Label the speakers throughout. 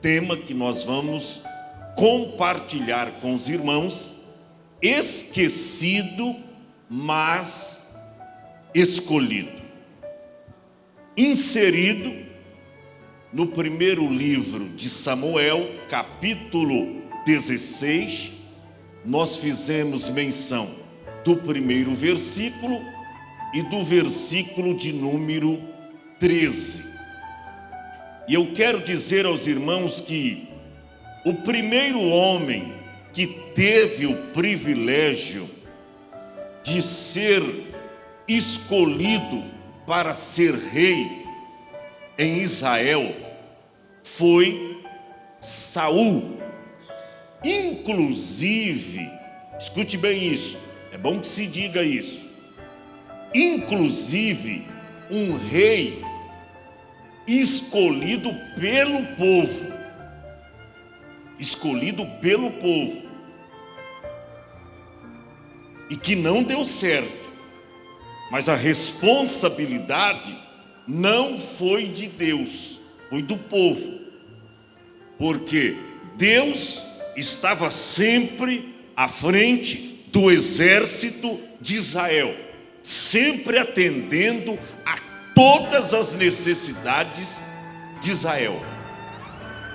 Speaker 1: tema que nós vamos compartilhar com os irmãos: esquecido, mas escolhido. Inserido no primeiro livro de Samuel, capítulo 16, nós fizemos menção do primeiro versículo e do versículo de número 13. E eu quero dizer aos irmãos que o primeiro homem que teve o privilégio de ser escolhido para ser rei em Israel foi Saul. Inclusive, escute bem isso, é bom que se diga isso. Inclusive, um rei escolhido pelo povo. Escolhido pelo povo. E que não deu certo. Mas a responsabilidade não foi de Deus, foi do povo. Porque Deus estava sempre à frente do exército de Israel, sempre atendendo a todas as necessidades de Israel.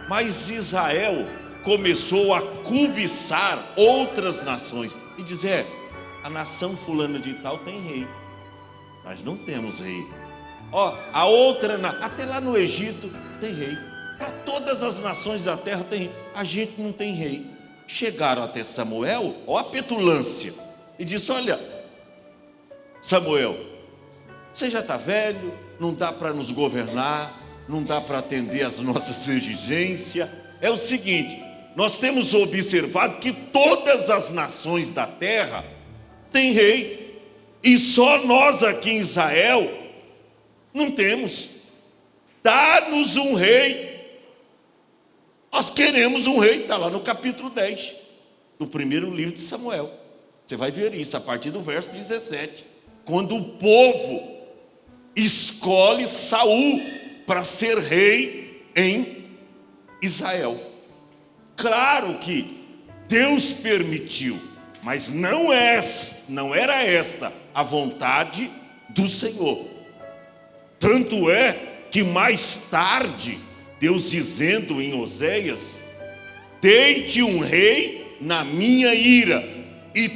Speaker 1: Mas Israel começou a cobiçar outras nações e dizer: a nação fulana de tal tem rei, nós não temos rei. A outra, até lá no Egito tem rei. Para todas as nações da terra tem rei. A gente não tem rei. Chegaram até Samuel, a petulância, e disse: olha, Samuel, você já está velho, não dá para nos governar, não dá para atender às nossas exigências. É o seguinte, nós temos observado que todas as nações da terra têm rei, e só nós aqui em Israel não temos. Dá-nos um rei. Nós queremos um rei. Está lá no capítulo 10 do primeiro livro de Samuel. Você vai ver isso a partir do verso 17, quando o povo escolhe Saul para ser rei em Israel. Claro que Deus permitiu, mas não era esta a vontade do Senhor. Tanto é que mais tarde, Deus dizendo em Oséias: dei-te um rei na minha ira, e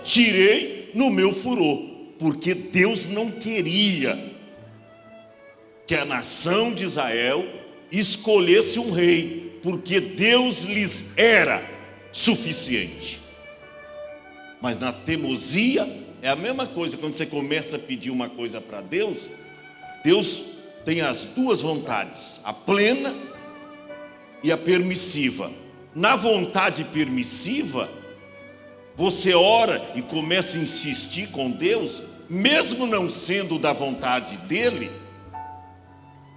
Speaker 1: tirei no meu furor. Porque Deus não queria que a nação de Israel escolhesse um rei, porque Deus lhes era suficiente. Mas na teimosia é a mesma coisa. Quando você começa a pedir uma coisa para Deus, Deus tem as duas vontades, a plena e a permissiva. Na vontade permissiva, você ora e começa a insistir com Deus, mesmo não sendo da vontade dele,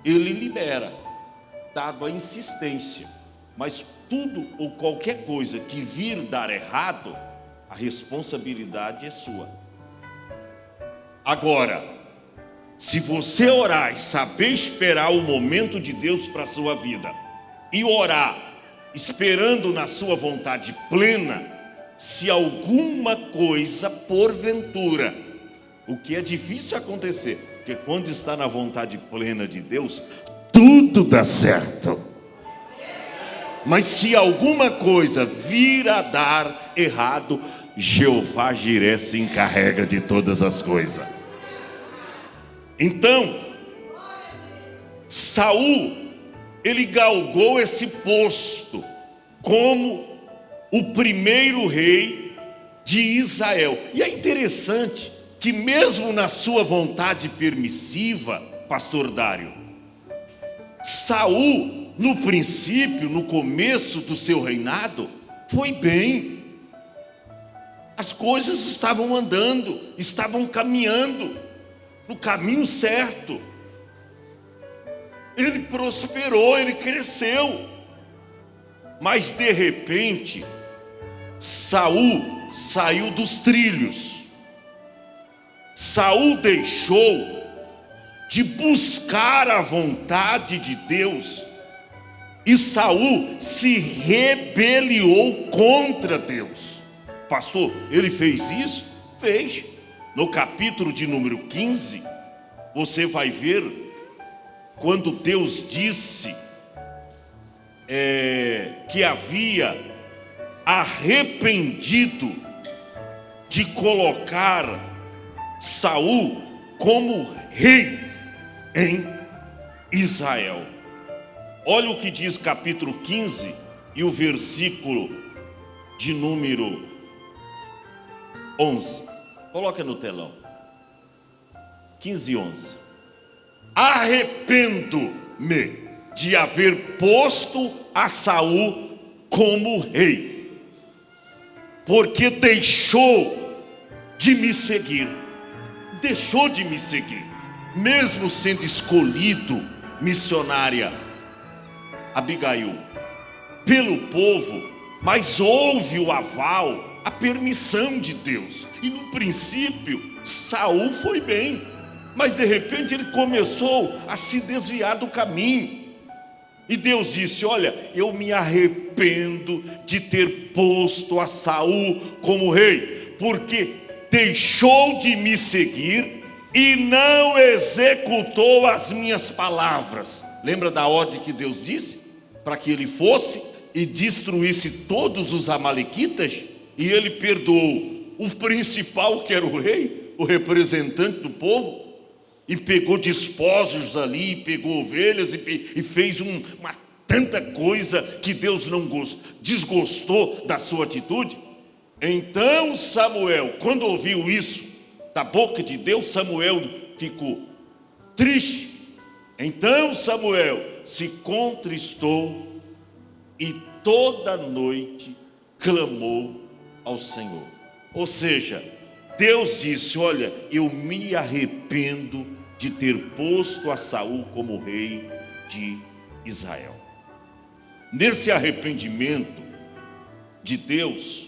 Speaker 1: ele libera, dado a insistência. Mas tudo ou qualquer coisa que vir dar errado, a responsabilidade é sua. Agora, se você orar e saber esperar o momento de Deus para a sua vida, e orar esperando na sua vontade plena, se alguma coisa porventura, o que é difícil acontecer, porque quando está na vontade plena de Deus, tudo dá certo. Mas se alguma coisa vir a dar errado, Jeová Jiré se encarrega de todas as coisas. Então, Saul, ele galgou esse posto como o primeiro rei de Israel. E é interessante que mesmo na sua vontade permissiva, pastor Dário, Saul, no princípio, no começo do seu reinado, foi bem. As coisas estavam andando, estavam caminhando no caminho certo. Ele prosperou, ele cresceu. Mas de repente, Saul saiu dos trilhos. Saul deixou de buscar a vontade de Deus E Saul se rebeliou contra Deus. Pastor, ele fez isso? Fez. No capítulo de número 15, você vai ver quando Deus disse que havia arrependido de colocar Saul como rei em Israel. Olha o que diz capítulo 15 e o versículo de número 11. Coloca no telão. 15 e 11. Arrependo-me de haver posto a Saul como rei, porque deixou de me seguir. Deixou de me seguir, mesmo sendo escolhido missionária Abigail pelo povo, mas houve o aval, a permissão de Deus. E no princípio Saul foi bem, mas de repente ele começou a se desviar do caminho. E Deus disse: olha, eu me arrependo de ter posto a Saul como rei, porque deixou de me seguir e não executou as minhas palavras. Lembra da ordem que Deus disse? Para que ele fosse e destruísse todos os amalequitas, e ele perdoou o principal, que era o rei, o representante do povo, e pegou despojos ali, pegou ovelhas e fez uma tanta coisa que Deus não desgostou da sua atitude. Então Samuel, quando ouviu isso da boca de Deus, Samuel ficou triste. Então Samuel se contristou e toda noite clamou ao Senhor. Ou seja, Deus disse: olha, eu me arrependo de ter posto a Saul como rei de Israel. Nesse arrependimento de Deus,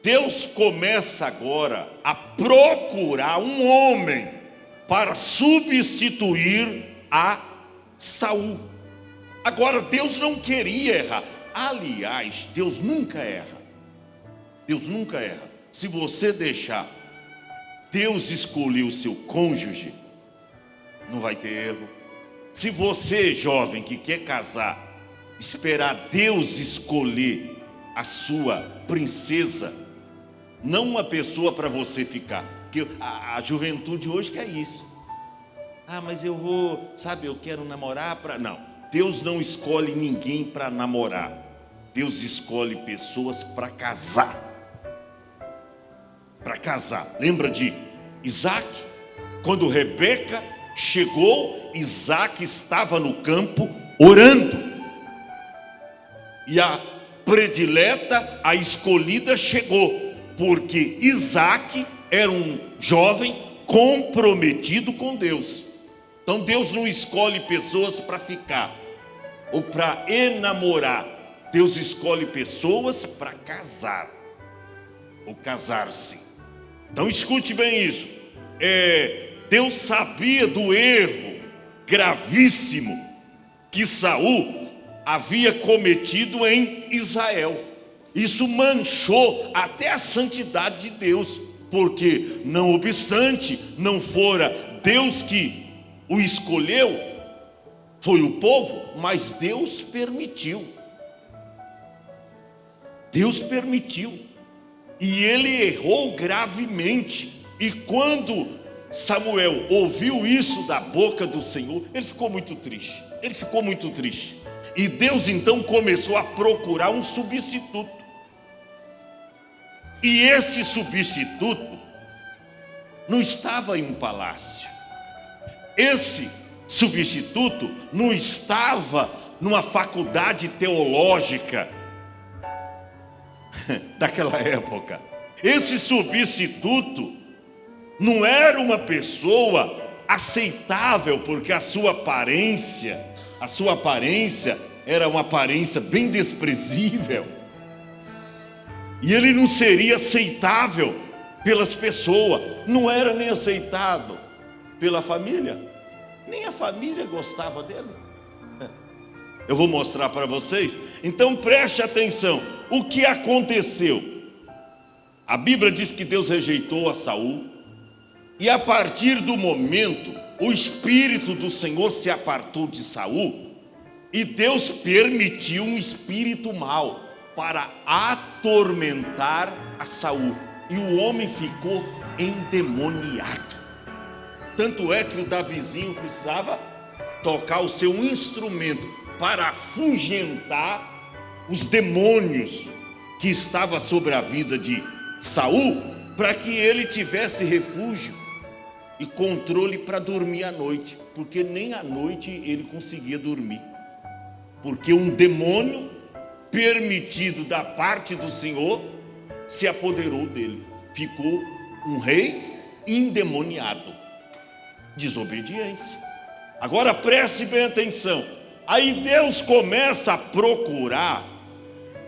Speaker 1: Deus começa agora a procurar um homem para substituir a Saul. Agora, Deus não queria errar. Aliás, Deus nunca erra. Deus nunca erra. Se você deixar Deus escolher o seu cônjuge, não vai ter erro. Se você, jovem, que quer casar, esperar Deus escolher a sua princesa, não uma pessoa para você ficar, porque a juventude hoje quer isso. Ah, mas eu vou, sabe, eu quero namorar para... Não, Deus não escolhe ninguém para namorar. Deus escolhe pessoas para casar. Para casar. Lembra de Isaac? Quando Rebeca chegou, Isaac estava no campo orando. E a predileta, a escolhida, chegou, porque Isaac era um jovem comprometido com Deus. Então Deus não escolhe pessoas para ficar ou para enamorar. Deus escolhe pessoas para casar ou casar-se. Então escute bem isso. Deus sabia do erro gravíssimo que Saul havia cometido em Israel. Isso manchou até a santidade de Deus, porque não obstante não fora Deus que o escolheu, foi o povo, mas Deus permitiu. Deus permitiu. E ele errou gravemente. E quando Samuel ouviu isso da boca do Senhor, ele ficou muito triste. Ele ficou muito triste. E Deus então começou a procurar um substituto. E esse substituto não estava em um palácio. Esse substituto não estava numa faculdade teológica daquela época. Esse substituto não era uma pessoa aceitável, porque a sua aparência era uma aparência bem desprezível. E ele não seria aceitável pelas pessoas, não era nem aceitado pela família, nem a família gostava dele. Eu vou mostrar para vocês. Então preste atenção. O que aconteceu? A Bíblia diz que Deus rejeitou a Saul. E a partir do momento, o Espírito do Senhor se apartou de Saul. E Deus permitiu um espírito mau para atormentar a Saul. E o homem ficou endemoniado. Tanto é que o Davizinho precisava tocar o seu instrumento para afugentar os demônios que estavam sobre a vida de Saul, para que ele tivesse refúgio e controle para dormir à noite, porque nem à noite ele conseguia dormir, porque um demônio permitido da parte do Senhor se apoderou dele. Ficou um rei endemoniado. Desobediência. Agora preste bem atenção. Aí Deus começa a procurar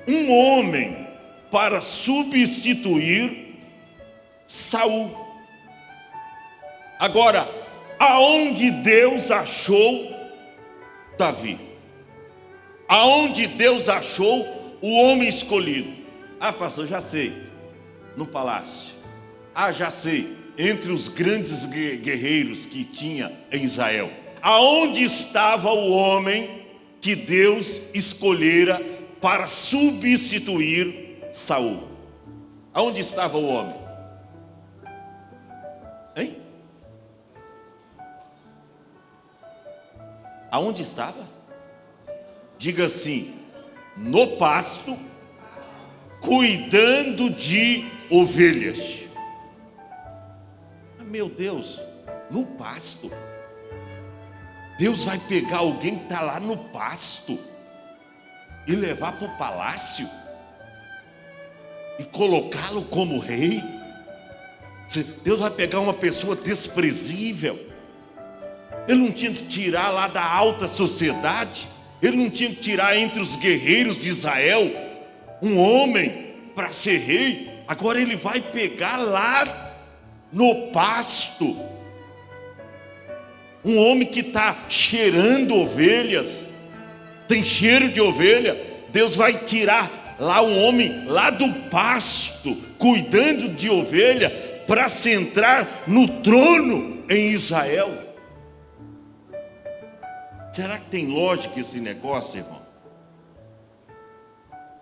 Speaker 1: um homem para substituir Saul. Agora, aonde Deus achou Davi? Aonde Deus achou o homem escolhido? Ah, pastor, já sei. No palácio. Ah, já sei. Entre os grandes guerreiros que tinha em Israel. Aonde estava o homem que Deus escolhera para substituir Saul? Aonde estava o homem? Hein? Aonde estava? Diga assim: no pasto, cuidando de ovelhas. Meu Deus, no pasto. Deus vai pegar alguém que está lá no pasto e levar para o palácio e colocá-lo como rei? Deus vai pegar uma pessoa desprezível. Ele não tinha que tirar lá da alta sociedade. Ele não tinha que tirar entre os guerreiros de Israel um homem para ser rei. Agora ele vai pegar lá no pasto um homem que está cheirando ovelhas, tem cheiro de ovelha. Deus vai tirar lá um homem lá do pasto, cuidando de ovelha, para sentar no trono em Israel. Será que tem lógica esse negócio, irmão?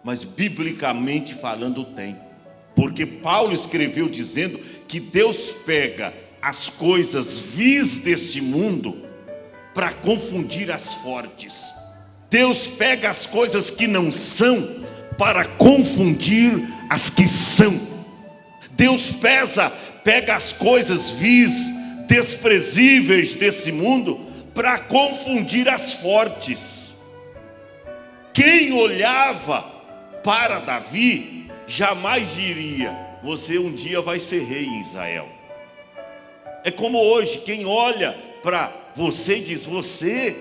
Speaker 1: Mas biblicamente falando tem. Porque Paulo escreveu dizendo que Deus pega as coisas vis deste mundo para confundir as fortes. Deus pega as coisas que não são para confundir as que são. Deus pega as coisas vis, desprezíveis desse mundo para confundir as fortes. Quem olhava para Davi jamais diria: você um dia vai ser rei em Israel. É como hoje, quem olha para você e diz: você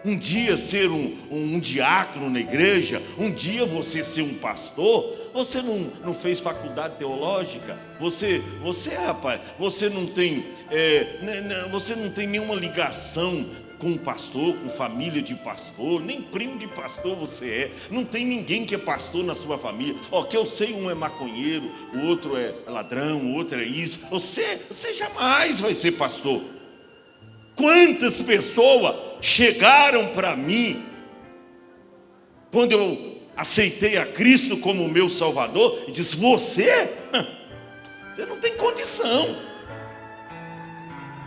Speaker 1: um dia ser um diácono na igreja, um dia você ser um pastor. Você não fez faculdade teológica, você rapaz, você não tem nenhuma ligação com pastor, com família de pastor, nem primo de pastor você é. Não tem ninguém que é pastor na sua família. Que eu sei, um é maconheiro, o outro é ladrão, o outro é isso. Você jamais vai ser pastor. Quantas pessoas chegaram para mim quando eu aceitei a Cristo como meu Salvador e disse: você não tem condição.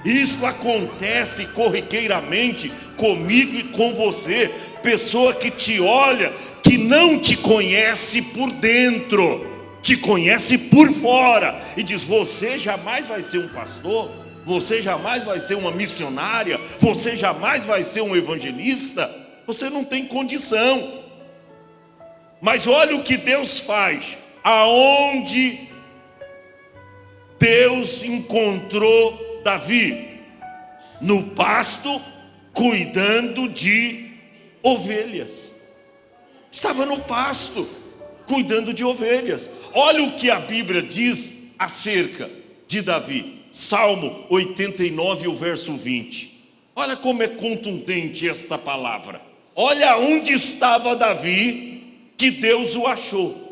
Speaker 1: Isso acontece corriqueiramente comigo e com você. Pessoa que te olha, que não te conhece por dentro, te conhece por fora, e diz: você jamais vai ser um pastor, você jamais vai ser uma missionária, você jamais vai ser um evangelista. Você não tem condição. Mas olha o que Deus faz. Aonde Deus encontrou Davi? No pasto, cuidando de ovelhas. Estava no pasto, cuidando de ovelhas. Olha o que a Bíblia diz acerca de Davi. Salmo 89, o verso 20. Olha como é contundente esta palavra. Olha onde estava Davi, que Deus o achou.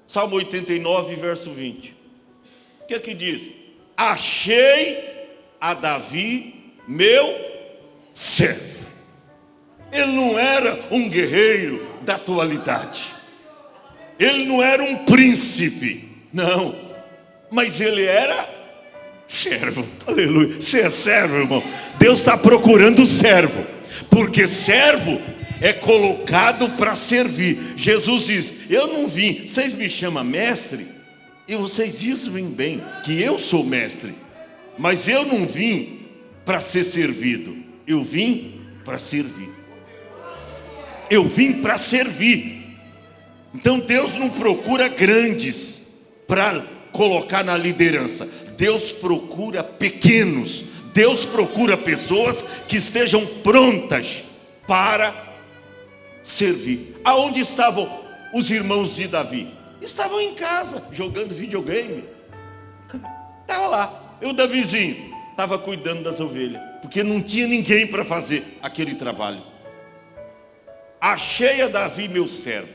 Speaker 1: Salmo 89, verso 20. O que é que diz? Achei a Davi, meu servo. Ele não era um guerreiro da atualidade. Ele não era um príncipe. Não. Mas ele era servo. Aleluia. Você é servo, irmão? Deus está procurando servo. Porque servo é colocado para servir. Jesus diz: eu não vim, vocês me chamam mestre, e vocês dizem bem que eu sou mestre, mas eu não vim para ser servido, eu vim para servir. Eu vim para servir. Então Deus não procura grandes para colocar na liderança. Deus procura pequenos. Deus procura pessoas que estejam prontas para servir. Aonde estavam os irmãos de Davi? Estavam em casa, jogando videogame. Estava lá. E o Davizinho estava cuidando das ovelhas, porque não tinha ninguém para fazer aquele trabalho. Achei a Davi, meu servo,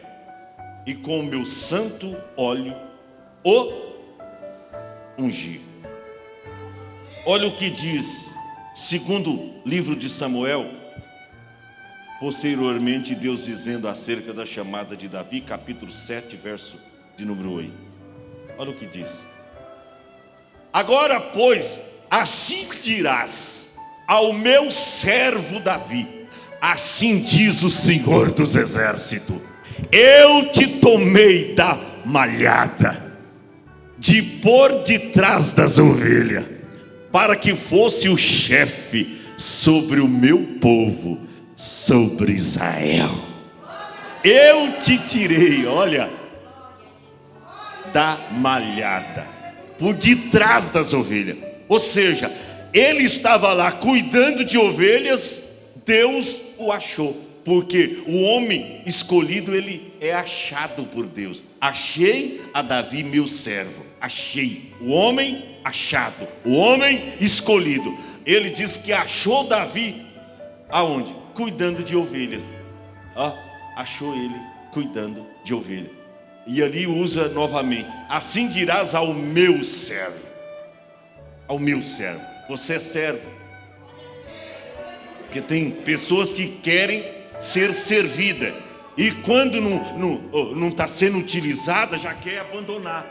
Speaker 1: e com o meu santo óleo o ungi. Olha o que diz, segundo livro de Samuel, posteriormente Deus dizendo acerca da chamada de Davi, capítulo 7, verso de número 8. Olha o que diz. Agora, pois, assim dirás ao meu servo Davi, assim diz o Senhor dos Exércitos: eu te tomei da malhada, de pôr detrás das ovelhas, para que fosse o chefe sobre o meu povo, sobre Israel. Eu te tirei, olha, da malhada, por detrás das ovelhas. Ou seja, ele estava lá cuidando de ovelhas, Deus o achou. Porque o homem escolhido, ele é achado por Deus. Achei a Davi, meu servo. Achei. O homem achado. O homem escolhido. Ele diz que achou Davi aonde? Cuidando de ovelhas. Achou ele cuidando de ovelhas. E ali usa novamente: assim dirás ao meu servo. Ao meu servo. Você é servo. Porque tem pessoas que querem ser servida, e quando não está sendo utilizada, já quer abandonar.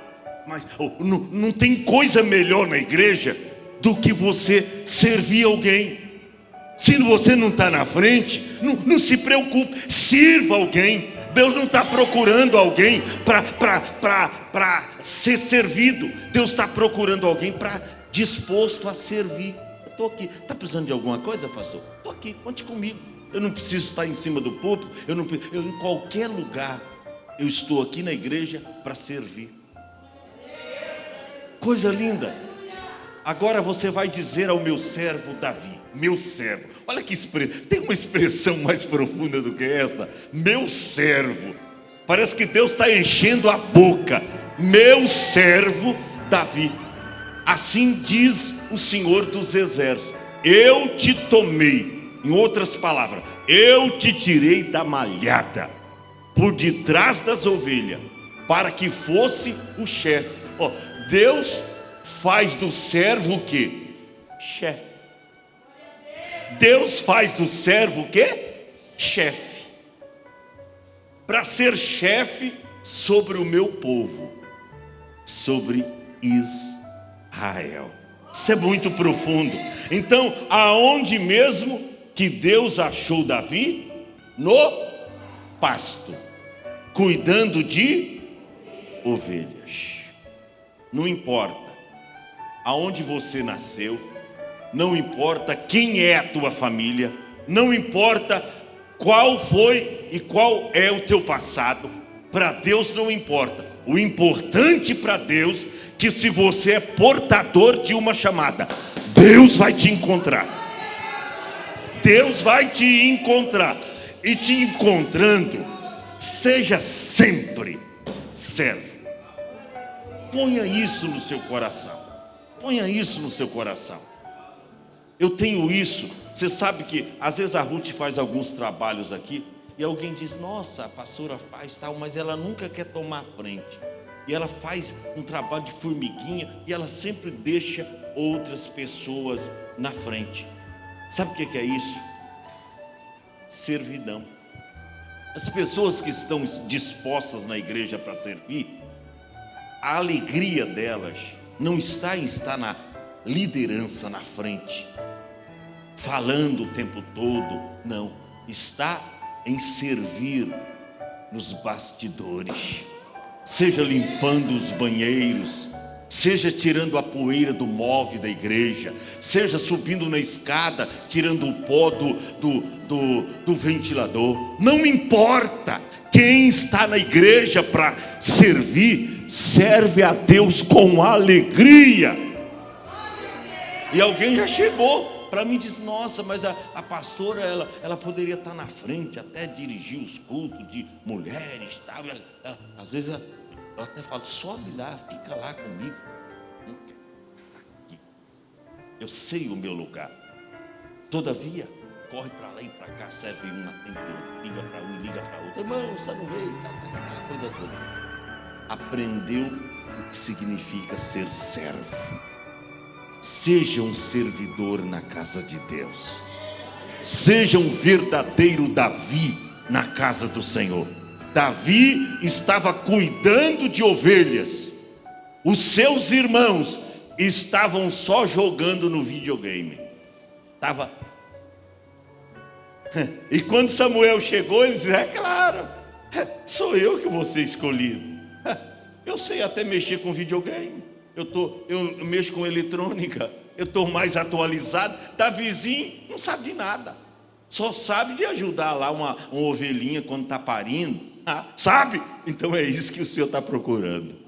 Speaker 1: Mas não tem coisa melhor na igreja do que você servir alguém. Se você não está na frente, não se preocupe, sirva alguém. Deus não está procurando alguém para ser servido. Deus está procurando alguém disposto a servir. Eu estou aqui. Está precisando de alguma coisa, pastor? Estou aqui, conte comigo. Eu não preciso estar em cima do púlpito. Eu em qualquer lugar, eu estou aqui na igreja para servir. Coisa linda. Agora você vai dizer ao meu servo Davi, meu servo. Olha que expressão, tem uma expressão mais profunda do que esta. Meu servo. Parece que Deus está enchendo a boca. Meu servo Davi. Assim diz o Senhor dos Exércitos: eu te tomei. Em outras palavras, eu te tirei da malhada, por detrás das ovelhas, para que fosse o chefe. Deus faz do servo o quê? Chefe. Deus faz do servo o quê? Chefe. Para ser chefe sobre o meu povo, sobre Israel. Isso é muito profundo. Então, aonde mesmo que Deus achou Davi? No pasto, cuidando de ovelhas. Não importa aonde você nasceu, não importa quem é a tua família, não importa qual foi e qual é o teu passado. Para Deus não importa. O importante para Deus, que se você é portador de uma chamada, Deus vai te encontrar. Deus vai te encontrar. E te encontrando, seja sempre servo. Ponha isso no seu coração. Ponha isso no seu coração. Eu tenho isso Você sabe que às vezes a Ruth faz alguns trabalhos aqui e alguém diz: nossa, a pastora faz tal, mas ela nunca quer tomar a frente. E ela faz um trabalho de formiguinha e ela sempre deixa outras pessoas na frente. Sabe o que é isso? Servidão. As pessoas que estão dispostas na igreja para servir, a alegria delas não está em estar na liderança, na frente, falando o tempo todo. Não, está em servir nos bastidores, seja limpando os banheiros, seja tirando a poeira do móvel da igreja, seja subindo na escada, tirando o pó do ventilador. Não importa. Quem está na igreja para servir, serve a Deus com alegria. E alguém já chegou para mim e disse: nossa, mas a pastora, ela poderia estar na frente, até dirigir os cultos de mulheres, tal. Às vezes eu até falo: sobe lá, fica lá comigo. Não quero. Aqui. Eu sei o meu lugar. Todavia, corre para lá e para cá, serve um na tempo, liga para um, liga para outro. Irmão, você não veio, aquela coisa toda. Aprendeu o que significa ser servo. Seja um servidor na casa de Deus. Seja um verdadeiro Davi na casa do Senhor. Davi estava cuidando de ovelhas. Os seus irmãos estavam só jogando no videogame. E quando Samuel chegou, ele disse: é claro, sou eu que vou ser escolhido. Eu sei até mexer com videogame. Eu mexo com eletrônica, eu estou mais atualizado. Davizinho não sabe de nada, só sabe de ajudar lá uma ovelhinha quando está parindo. Sabe? Então é isso que o Senhor está procurando.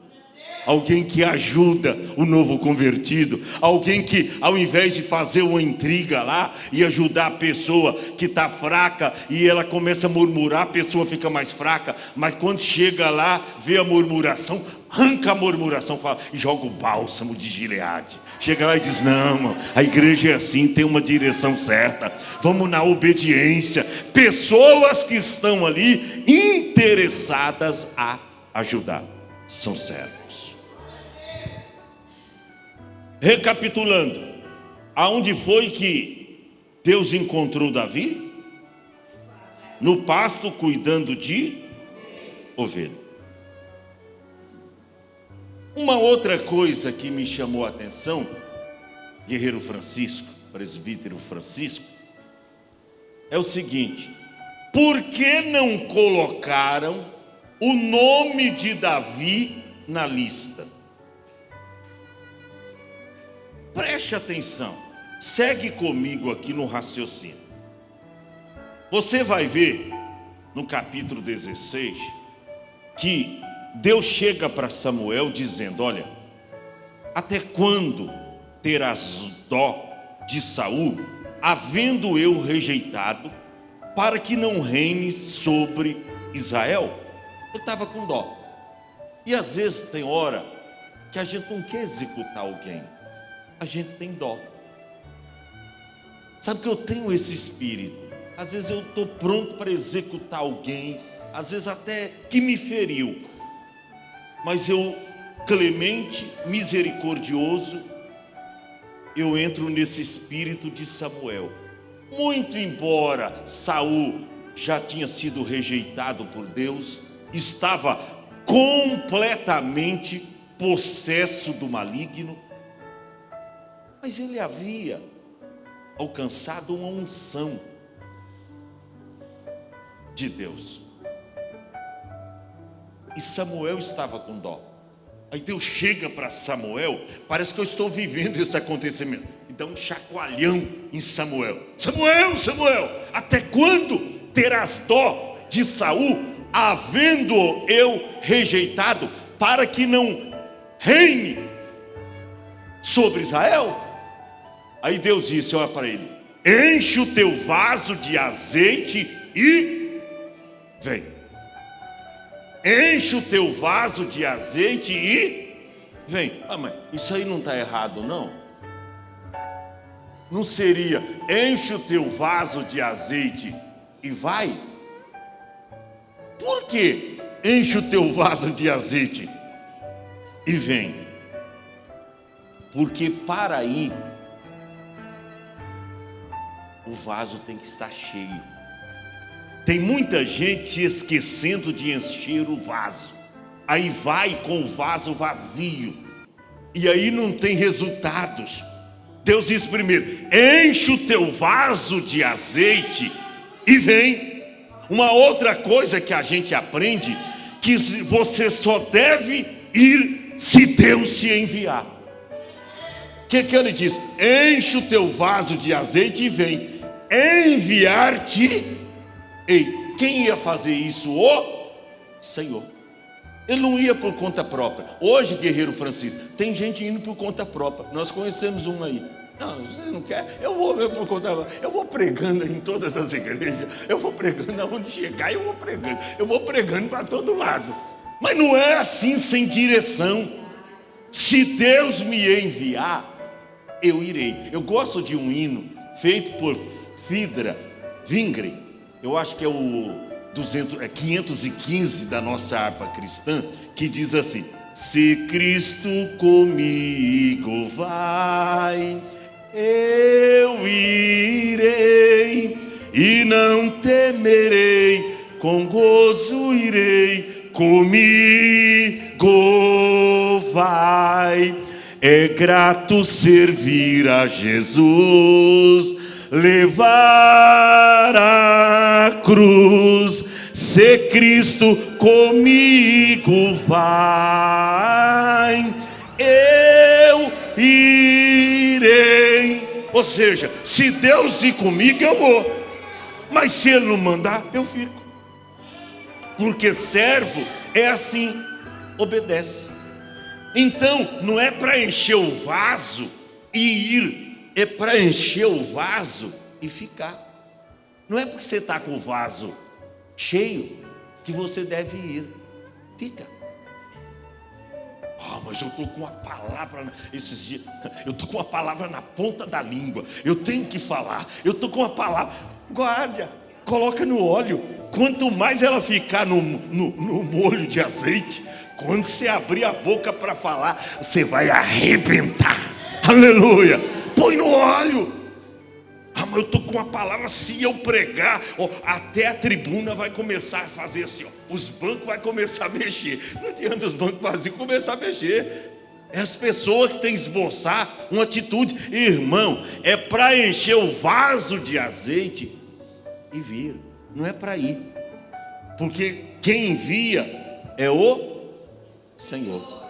Speaker 1: Alguém que ajuda o novo convertido. Alguém que, ao invés de fazer uma intriga lá e ajudar a pessoa que está fraca, e ela começa a murmurar, a pessoa fica mais fraca. Mas quando chega lá, vê a murmuração, arranca a murmuração, fala, e joga o bálsamo de Gileade. Chega lá e diz: não, irmão, a igreja é assim, tem uma direção certa, vamos na obediência. Pessoas que estão ali interessadas a ajudar, são servos. Recapitulando, aonde foi que Deus encontrou Davi? No pasto, cuidando de ovelha. Uma outra coisa que me chamou a atenção, guerreiro Francisco, presbítero Francisco, é o seguinte: por que não colocaram o nome de Davi na lista? Preste atenção, segue comigo aqui no raciocínio. Você vai ver no capítulo 16 que Deus chega para Samuel dizendo: olha, até quando terás dó de Saul, havendo eu rejeitado, para que não reine sobre Israel? Eu estava com dó. E às vezes tem hora que a gente não quer executar alguém, a gente tem dó. Sabe que eu tenho esse espírito? Às vezes eu estou pronto para executar alguém, às vezes até que me feriu, mas eu, clemente, misericordioso, eu entro nesse espírito de Samuel. Muito embora Saul já tinha sido rejeitado por Deus, estava completamente possesso do maligno, mas ele havia alcançado uma unção de Deus. E Samuel estava com dó. Aí Deus chega para Samuel, parece que eu estou vivendo esse acontecimento, e dá um chacoalhão em Samuel. Samuel, Samuel, até quando terás dó de Saul, havendo eu rejeitado, para que não reine sobre Israel? Aí Deus disse, olha para ele: enche o teu vaso de azeite e vem. Enche o teu vaso de azeite e vem. Mas isso aí não está errado, não? Não seria: enche o teu vaso de azeite e vai? Por que enche o teu vaso de azeite e vem? Porque para ir, o vaso tem que estar cheio. Tem muita gente se esquecendo de encher o vaso. Aí vai com o vaso vazio. E aí não tem resultados. Deus diz primeiro: enche o teu vaso de azeite e vem. Uma outra coisa que a gente aprende, que você só deve ir se Deus te enviar. O que ele diz? Enche o teu vaso de azeite e vem. Enviar-te. Ei, quem ia fazer isso? O Senhor. Ele não ia por conta própria. Hoje, guerreiro Francisco, tem gente indo por conta própria. Nós conhecemos um aí. Não, você não quer? Eu vou mesmo por conta própria. Eu vou pregando em todas as igrejas. Eu vou pregando aonde chegar, eu vou pregando. Eu vou pregando para todo lado. Mas não é assim, sem direção. Se Deus me enviar, eu irei. Eu gosto de um hino feito por Fidra Vingre. Eu acho que é o 515 da nossa harpa cristã, que diz assim: se Cristo comigo vai, eu irei e não temerei, com gozo irei, comigo vai. É grato servir a Jesus, levar a cruz. Se Cristo comigo vai, eu irei. Ou seja, se Deus ir comigo, eu vou. Mas se Ele não mandar, eu fico. Porque servo é assim, obedece. Então, não é para encher o vaso e ir, é para encher o vaso e ficar. Não é porque você está com o vaso cheio que você deve ir. Fica. Mas eu estou com uma palavra esses dias. Eu estou com uma palavra na ponta da língua. Eu tenho que falar. Eu estou com uma palavra. Guarda, coloca no óleo. Quanto mais ela ficar no molho de azeite, quando você abrir a boca para falar, você vai arrebentar. Aleluia. Põe no óleo. Mas eu estou com uma palavra, se eu pregar, até a tribuna vai começar a fazer assim, os bancos vão começar a mexer. Não adianta os bancos vazios começar a mexer. É as pessoas que têm que esboçar uma atitude. Irmão, é para encher o vaso de azeite e vir. Não é para ir. Porque quem envia é o Senhor.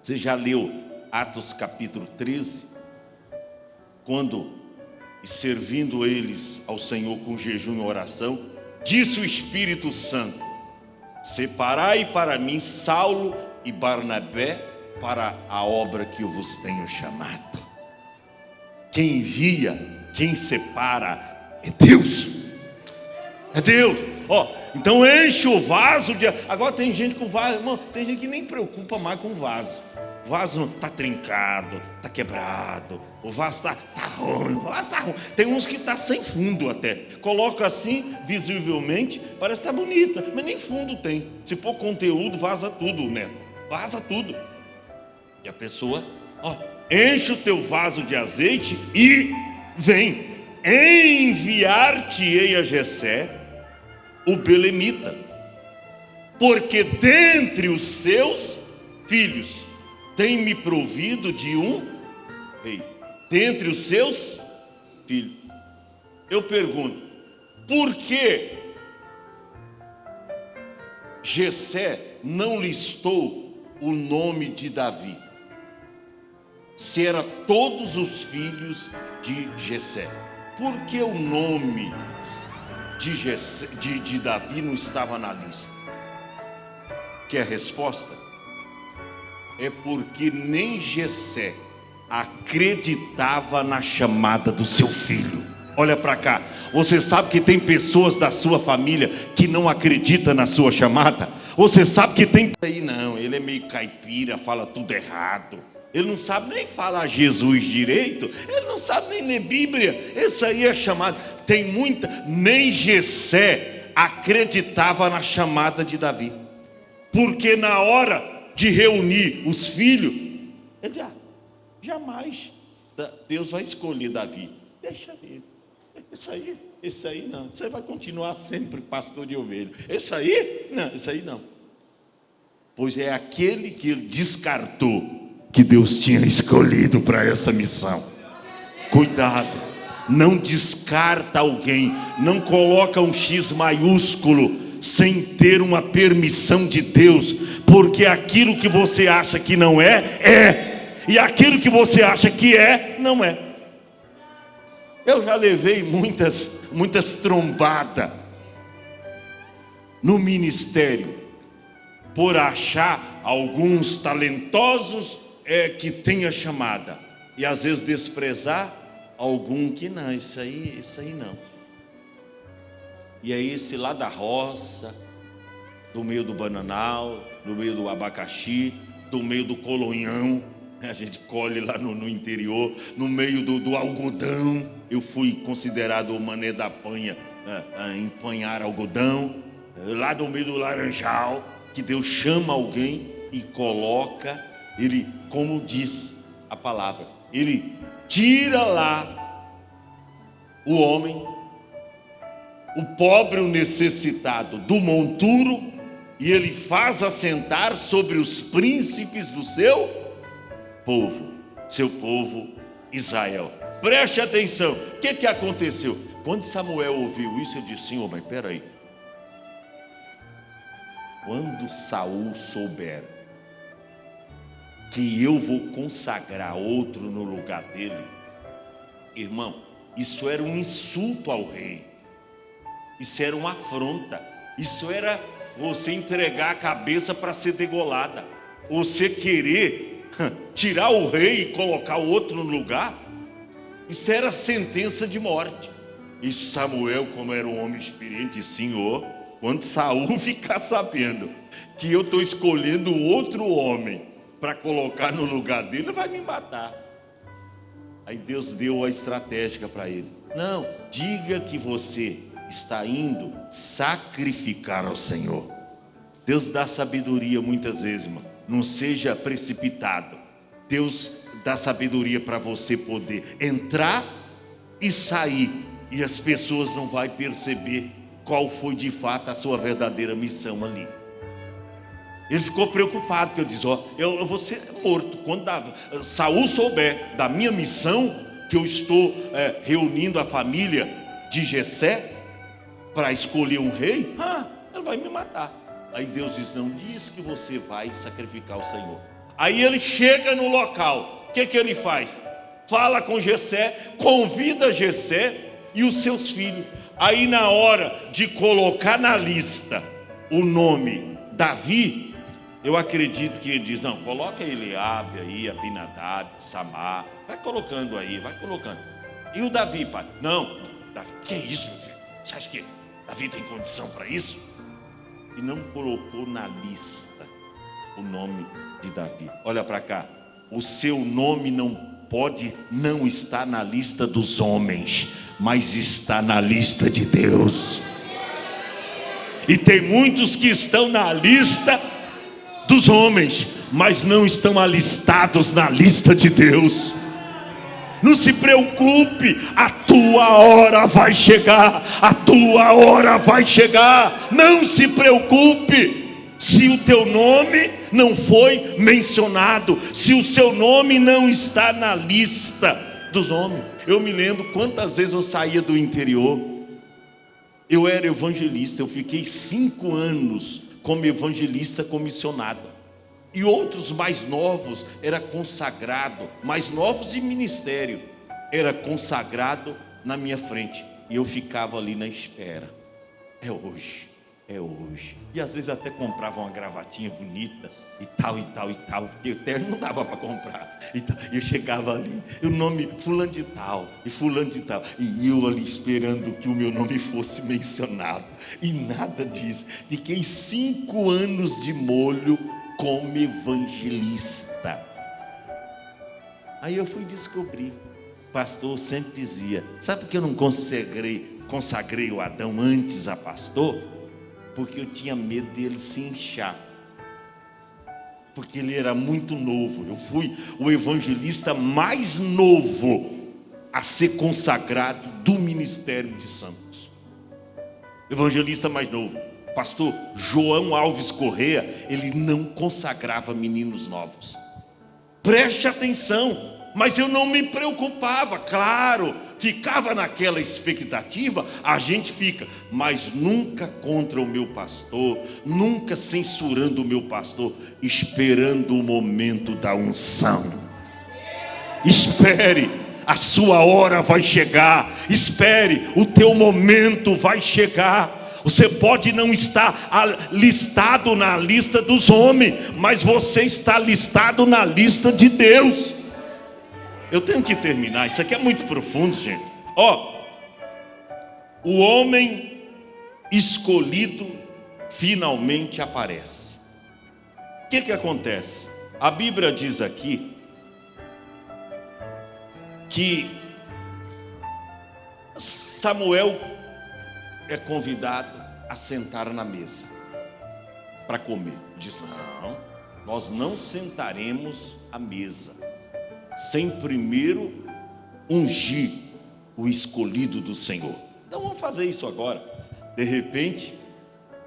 Speaker 1: Você já leu Atos capítulo 13? Quando, servindo eles ao Senhor com jejum e oração, disse o Espírito Santo: separai para mim Saulo e Barnabé para a obra que eu vos tenho chamado. Quem envia, quem separa é Deus. É Deus. Então enche o vaso de... Agora tem gente com vaso, irmão, tem gente que nem preocupa mais com o vaso. O vaso está trincado, está quebrado, o vaso está ruim, o vaso está ruim. Tem uns que está sem fundo até. Coloca assim, visivelmente, parece que está bonita, mas nem fundo tem. Se pôr conteúdo, vaza tudo, Neto. Vaza tudo. E a pessoa, enche o teu vaso de azeite e vem. Enviar-te-ei a Jessé, o belemita, porque dentre os seus filhos tem-me provido de um rei. Dentre os seus filhos. Eu pergunto, por que Jessé não listou o nome de Davi? Se era todos os filhos de Jessé. Por que o nome de Davi não estava na lista? Quer a resposta? É porque nem Jessé acreditava na chamada do seu filho. Olha para cá. Você sabe que tem pessoas da sua família que não acreditam na sua chamada? Você sabe que tem aí, não, ele é meio caipira, fala tudo errado. Ele não sabe nem falar Jesus direito, ele não sabe nem ler Bíblia. Esse aí é chamado. Tem muita, nem Jessé acreditava na chamada de Davi, porque na hora de reunir os filhos, ele jamais Deus vai escolher Davi, deixa ele. Esse aí não, você vai continuar sempre pastor de ovelha. Esse aí não. Pois é aquele que ele descartou que Deus tinha escolhido para essa missão. Cuidado, não descarta alguém, não coloca um X maiúsculo sem ter uma permissão de Deus, porque aquilo que você acha que não é, e aquilo que você acha que é, não é. Eu já levei muitas trombadas no ministério, por achar alguns talentosos que tem a chamada, e às vezes desprezar algum que não, isso aí não. E é esse lá da roça, do meio do bananal, do meio do abacaxi, do meio do colonhão, a gente colhe lá no interior, no meio do algodão. Eu fui considerado o mané da panha, a empanhar algodão, lá do meio do laranjal, que Deus chama alguém e coloca. Ele, como diz a palavra, ele tira lá o homem, o pobre, o necessitado do monturo, e ele faz assentar sobre os príncipes do seu povo Israel. Preste atenção, o que aconteceu? Quando Samuel ouviu isso, ele disse: Senhor, mas peraí, quando Saul souber que eu vou consagrar outro no lugar dele, irmão, isso era um insulto ao rei, isso era uma afronta, isso era você entregar a cabeça para ser degolada, você querer tirar o rei e colocar o outro no lugar, isso era sentença de morte. E Samuel, como era um homem experiente, disse: Senhor, quando Saul ficar sabendo que eu estou escolhendo outro homem para colocar no lugar dele, ele vai me matar. Aí Deus deu a estratégia para ele: não, diga que você está indo sacrificar ao Senhor. Deus dá sabedoria muitas vezes, irmão. Não seja precipitado. Deus dá sabedoria para você poder entrar e sair, e as pessoas não vão perceber qual foi de fato a sua verdadeira missão ali. Ele ficou preocupado, porque ele diz: eu vou ser morto quando Saul souber da minha missão, que eu estou reunindo a família de Jessé para escolher um rei, ele vai me matar. Aí Deus diz: não, diz que você vai sacrificar o Senhor. Aí ele chega no local, o que ele faz? Fala com Jessé, convida Jessé e os seus filhos. Aí na hora de colocar na lista o nome Davi, eu acredito que ele diz: não, coloca Eliabe aí, Abinadab, Samar, vai colocando aí, vai colocando. E o Davi, pai? Não, Davi, que é isso, meu filho? Você acha que Davi tem condição para isso? E não colocou na lista o nome de Davi. Olha para cá, o seu nome não pode não estar na lista dos homens, mas está na lista de Deus. E tem muitos que estão na lista dos homens, mas não estão alistados na lista de Deus. Não se preocupe, a tua hora vai chegar, a tua hora vai chegar. Não se preocupe se o teu nome não foi mencionado, se o seu nome não está na lista dos homens. Eu me lembro quantas vezes eu saía do interior. Eu era evangelista, eu fiquei 5 anos como evangelista comissionado. E outros mais novos era consagrado, mais novos em ministério, era consagrado na minha frente. E eu ficava ali na espera. É hoje, é hoje. E às vezes até comprava uma gravatinha bonita e tal, porque o terno não dava para comprar. E eu chegava ali, o nome fulano de tal, e fulano de tal. E eu ali esperando que o meu nome fosse mencionado. E nada disso. Fiquei 5 anos de molho como evangelista. Aí eu fui descobrir. O pastor sempre dizia: sabe por que eu não consagrei o Adão antes a pastor? Porque eu tinha medo dele se inchar, porque ele era muito novo. Eu fui o evangelista mais novo a ser consagrado do ministério de Santos. Evangelista mais novo. Pastor João Alves Correia, ele não consagrava meninos novos. Preste atenção. Mas eu não me preocupava, claro, ficava naquela expectativa, a gente fica, mas nunca contra o meu pastor, nunca censurando o meu pastor, esperando o momento da unção. Espere, a sua hora vai chegar, espere, o teu momento vai chegar. Você pode não estar listado na lista dos homens, mas você está listado na lista de Deus. Eu tenho que terminar, isso aqui é muito profundo, gente. O homem escolhido finalmente aparece. O que acontece? A Bíblia diz aqui que Samuel é convidado a sentar na mesa para comer. Diz: não, nós não sentaremos à mesa sem primeiro ungir o escolhido do Senhor. Então vamos fazer isso agora. De repente,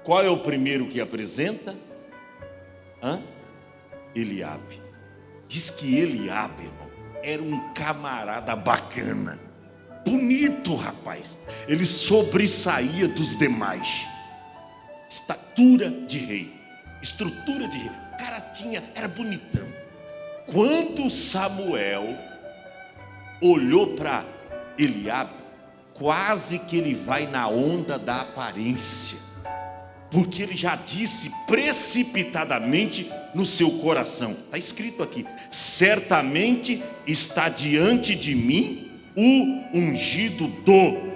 Speaker 1: qual é o primeiro que apresenta? Eliabe. Diz que Eliabe, irmão, era um camarada bacana, bonito, rapaz. Ele sobressaía dos demais. Estatura de rei, estrutura de rei. O cara era bonitão. Quando Samuel olhou para Eliabe, quase que ele vai na onda da aparência, porque ele já disse precipitadamente no seu coração, está escrito aqui: certamente está diante de mim o ungido do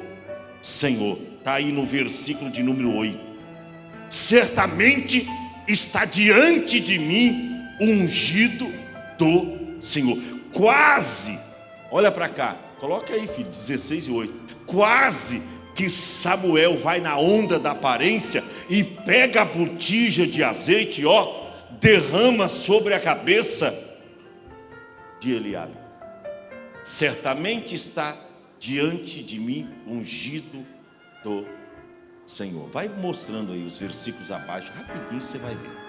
Speaker 1: Senhor. Está aí no versículo de número 8. Certamente está diante de mim o ungido do Senhor. Quase, olha para cá, coloca aí, filho, 16 e 8. Quase que Samuel vai na onda da aparência e pega a botija de azeite, derrama sobre a cabeça de Eliabe. Certamente está diante de mim ungido do Senhor. Vai mostrando aí os versículos abaixo, rapidinho você vai ver.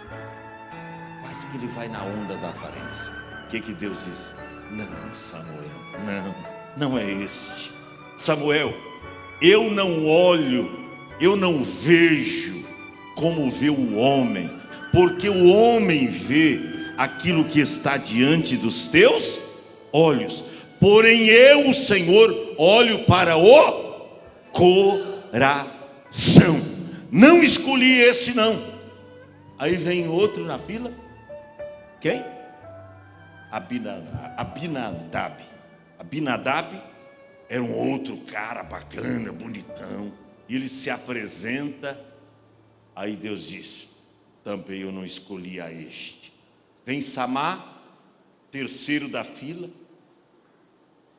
Speaker 1: Quase que ele vai na onda da aparência. O que Deus diz? Não, Samuel, não é este. Samuel, eu não olho, eu não vejo como vê o homem, porque o homem vê aquilo que está diante dos teus olhos, porém eu, o Senhor, olho para o coração. Não escolhi esse não. Aí vem outro na fila. Quem? Abinadab. Abinadab era um outro cara bacana, bonitão, e ele se apresenta. Aí Deus diz: também eu não escolhi a este. Vem Samar, terceiro da fila.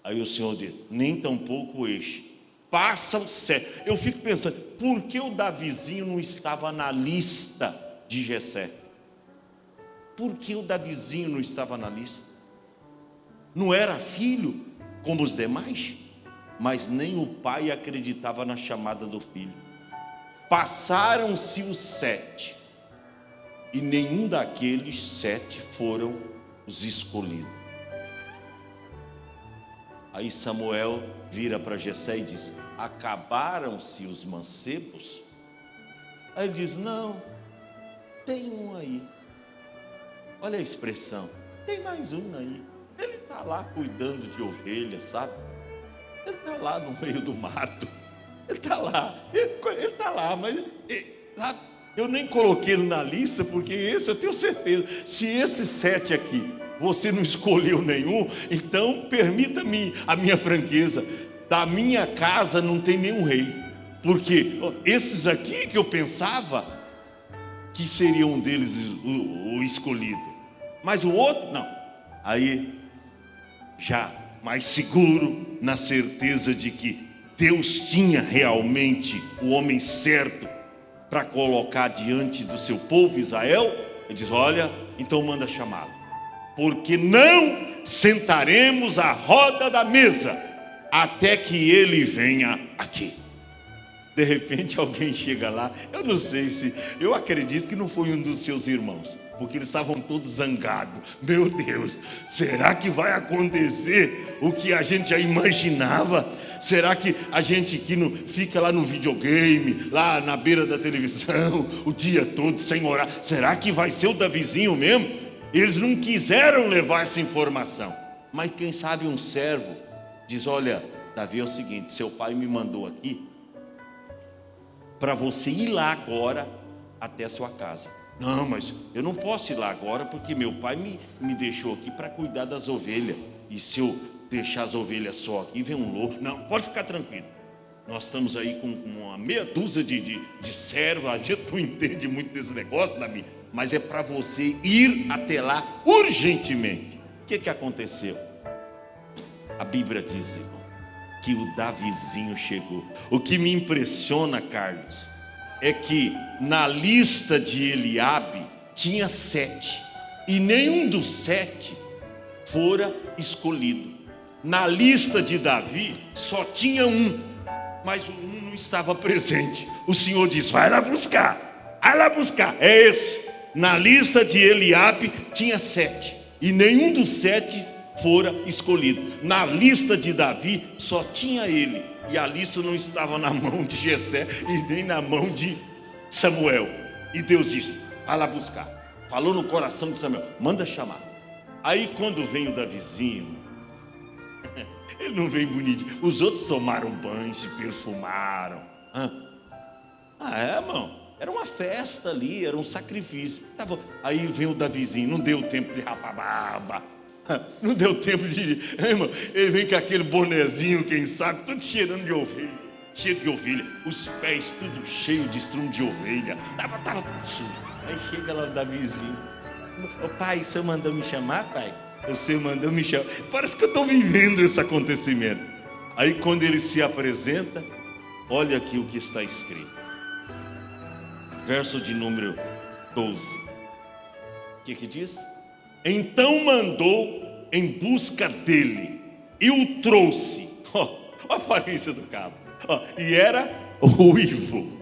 Speaker 1: Aí o Senhor diz: nem tampouco este. Passa o 7. Eu fico pensando, por que o Davizinho não estava na lista de Jessé? Por que o Davizinho não estava na lista? Não era filho como os demais? Mas nem o pai acreditava na chamada do filho. Passaram-se os 7, e nenhum daqueles 7 foram os escolhidos. Aí Samuel vira para Jessé e diz: acabaram-se os mancebos? Aí ele diz: não, tem um aí. Olha a expressão, tem mais um aí. Ele está lá cuidando de ovelhas, sabe? Ele está lá no meio do mato. Ele está lá, mas eu nem coloquei ele na lista, porque esse eu tenho certeza. Se esses 7 aqui, você não escolheu nenhum, então permita-me a minha franqueza. Da minha casa não tem nenhum rei. Porque esses aqui que eu pensava que seria um deles o escolhido, mas o outro não. Aí já mais seguro, na certeza de que Deus tinha realmente o homem certo para colocar diante do seu povo Israel, ele diz: olha, então manda chamá-lo, porque não sentaremos à roda da mesa até que ele venha aqui. De repente alguém chega lá, eu não sei se, eu acredito que não foi um dos seus irmãos, porque eles estavam todos zangados. Meu Deus, será que vai acontecer o que a gente já imaginava? Será que a gente que não fica lá no videogame, lá na beira da televisão, o dia todo sem orar, será que vai ser o Davizinho mesmo? Eles não quiseram levar essa informação, mas quem sabe um servo diz: olha, Davi, é o seguinte, seu pai me mandou aqui para você ir lá agora até a sua casa. Não, mas eu não posso ir lá agora, porque meu pai me deixou aqui para cuidar das ovelhas, e se eu deixar as ovelhas só aqui, vem um lobo. Não, pode ficar tranquilo, nós estamos aí com uma meia dúzia de servos. A gente não entende muito desse negócio, Davi, mas é para você ir até lá urgentemente. O que aconteceu? A Bíblia diz, irmão, que o Davizinho chegou. O que me impressiona, Carlos, é que na lista de Eliabe tinha 7, e nenhum dos 7 fora escolhido. Na lista de Davi só tinha um, mas o um não estava presente. O Senhor diz: vai lá buscar, é esse. Na lista de Eliabe tinha 7, e nenhum dos 7 fora escolhido. Na lista de Davi só tinha ele, e a lista não estava na mão de Jessé e nem na mão de Samuel. E Deus disse: vai lá buscar. Falou no coração de Samuel: manda chamar. Aí quando vem o Davizinho, ele não vem bonitinho. Os outros tomaram banho, se perfumaram. Irmão, era uma festa ali, era um sacrifício. Aí vem o Davizinho, não deu tempo de rapar barba, não deu tempo de... Irmão, ele vem com aquele bonezinho, quem sabe, tudo cheirando de ovelha, cheio de ovelha, os pés tudo cheio de estrume de ovelha, tava tudo sujo. Aí chega lá o Davizinho: ô pai, o senhor mandou me chamar, pai? O senhor mandou me chamar. Parece que eu estou vivendo esse acontecimento. Aí quando ele se apresenta, olha aqui o que está escrito, verso de número 12. O que diz? Então mandou em busca dele e o trouxe. A aparência do cabo. E era ruivo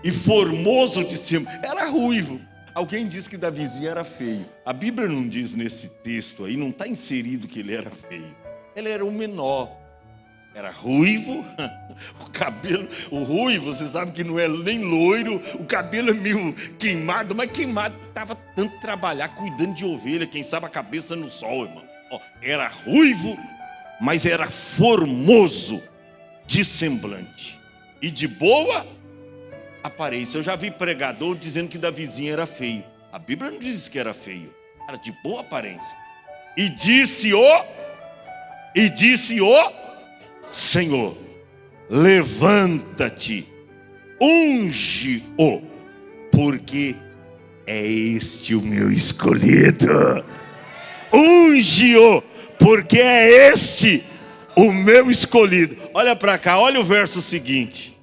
Speaker 1: e formoso de cima. Era ruivo. Alguém diz que Davizinho era feio. A Bíblia não diz nesse texto aí, não está inserido que ele era feio. Ele era o menor. Era ruivo, o cabelo, o ruivo, você sabe que não é nem loiro, o cabelo é meio queimado, mas queimado, estava tanto trabalhar cuidando de ovelha, quem sabe a cabeça no sol, irmão. Era ruivo, mas era formoso de semblante e de boa aparência. Eu já vi pregador dizendo que Davizinho era feio. A Bíblia não diz que era feio, era de boa aparência. E disse o Senhor: levanta-te, unge-o, porque é este o meu escolhido. Unge-o, porque é este o meu escolhido. Olha para cá, olha o verso seguinte.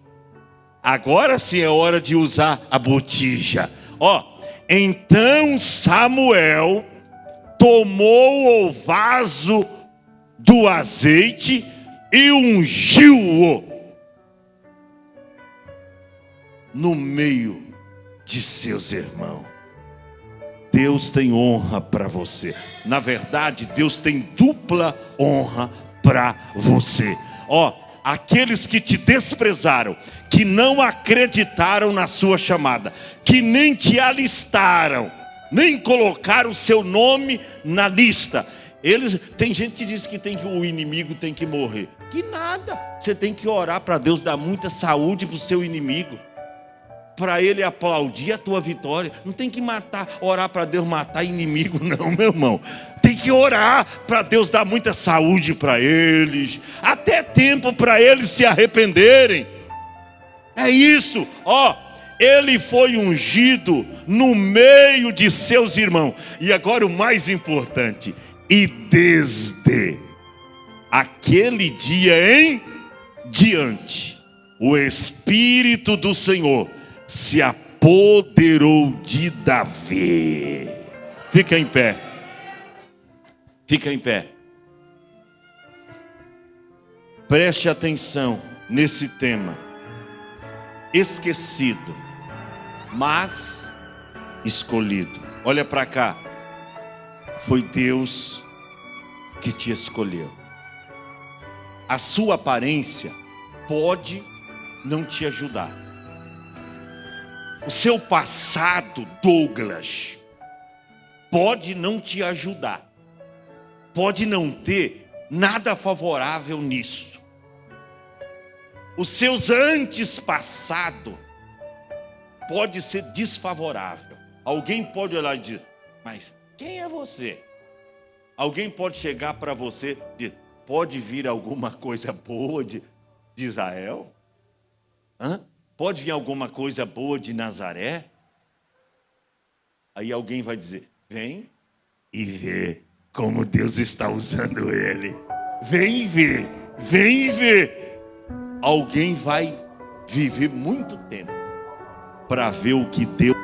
Speaker 1: Agora sim é hora de usar a botija. Então Samuel tomou o vaso do azeite e ungiu-o no meio de seus irmãos. Deus tem honra para você. Na verdade, Deus tem dupla honra para você. Aqueles que te desprezaram, que não acreditaram na sua chamada, que nem te alistaram, nem colocaram o seu nome na lista. Tem gente que diz que o inimigo tem que morrer. Que nada, você tem que orar para Deus dar muita saúde para o seu inimigo, para ele aplaudir a tua vitória. Não tem que orar para Deus matar inimigo não, meu irmão. Tem que orar para Deus dar muita saúde para eles, até tempo para eles se arrependerem. É isso, ele foi ungido no meio de seus irmãos. E agora o mais importante: E desde aquele dia em diante, o Espírito do Senhor se apoderou de Davi. Fica em pé. Fica em pé. Preste atenção nesse tema. Esquecido, mas escolhido. Olha para cá. Foi Deus que te escolheu. A sua aparência pode não te ajudar. O seu passado, Douglas, pode não te ajudar. Pode não ter nada favorável nisso. Os seus antes passado pode ser desfavorável. Alguém pode olhar e dizer, mas quem é você? Alguém pode chegar para você e dizer, pode vir alguma coisa boa de Israel? Pode vir alguma coisa boa de Nazaré? Aí alguém vai dizer, vem e vê como Deus está usando ele. Vem e vê, vem e vê. Alguém vai viver muito tempo para ver o que Deus